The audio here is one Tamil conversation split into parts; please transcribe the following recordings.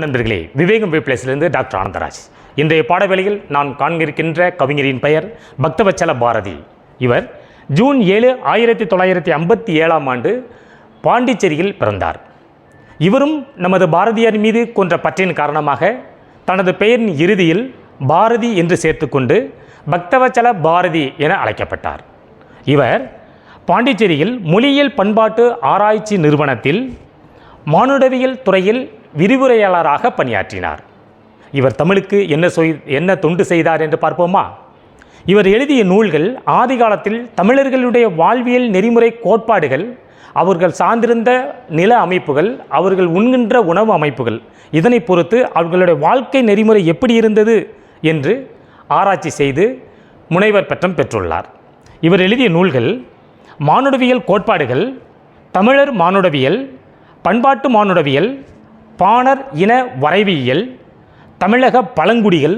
நண்பர்களே, விவேகம் வேப்ளேஸிலிருந்து டாக்டர் ஆனந்தராஜ். இன்றைய பாடவேளையில் நான் காண்கிருக்கின்ற கவிஞரின் பெயர் பக்தவச்சல பாரதி. இவர் ஜூன் 7, 1957 பாண்டிச்சேரியில் பிறந்தார். இவரும் நமது பாரதியார் மீது கொன்ற பற்றின் காரணமாக தனது பெயரின் இறுதியில் பாரதி என்று சேர்த்துக்கொண்டு பக்தவச்சல பாரதி என அழைக்கப்பட்டார். இவர் பாண்டிச்சேரியில் மொழியியல் பண்பாட்டு ஆராய்ச்சி நிறுவனத்தில் மானுடவியல் துறையில் விரிவுரையாளராக பணியாற்றினார். இவர் தமிழுக்கு என்ன தொண்டு செய்தார் என்று பார்ப்போமா? இவர் எழுதிய நூல்கள் ஆதி காலத்தில் தமிழர்களுடைய வாழ்வியல் நெறிமுறை கோட்பாடுகள், அவர்கள் சார்ந்திருந்த நில அமைப்புகள், அவர்கள் உண்கின்ற உணவு அமைப்புகள், இதனை பொறுத்து அவர்களுடைய வாழ்க்கை நெறிமுறை எப்படி இருந்தது என்று ஆராய்ச்சி செய்து முனைவர் பட்டம் பெற்றுள்ளார். இவர் எழுதிய நூல்கள் மானுடவியல் கோட்பாடுகள், தமிழர் மானுடவியல், பண்பாட்டு மானுடவியல், பாணர் இன வரைவியல், தமிழக பழங்குடிகள்,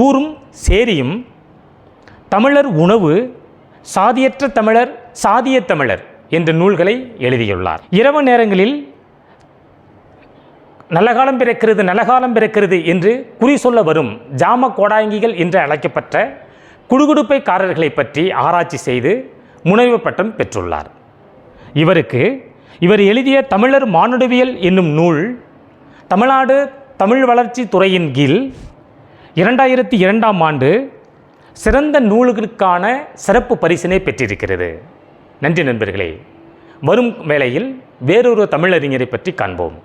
ஊரும் சேரியும், தமிழர் உணவு, சாதியற்ற தமிழர், சாதிய தமிழர் என்ற நூல்களை எழுதியுள்ளார். இரவு நேரங்களில் நல்ல காலம் பிறக்கிறது, நல்ல காலம் பிறக்கிறது என்று குறி சொல்ல வரும் ஜாம கோடாங்கிகள் என்று அழைக்கப்பட்ட குடுகுடுப்பைக்காரர்களை பற்றி ஆராய்ச்சி செய்து முனைவு பட்டம் பெற்றுள்ளார். இவர் எழுதிய தமிழர் மானுடவியல் என்னும் நூல் தமிழ்நாடு தமிழ் வளர்ச்சி துறையின் கீழ் 2002 சிறந்த நூல்களுக்கான சிறப்பு பரிசினை பெற்றிருக்கிறது. நன்றி நண்பர்களே. வரும் வேளையில் வேறொரு தமிழறிஞரை பற்றி காண்போம்.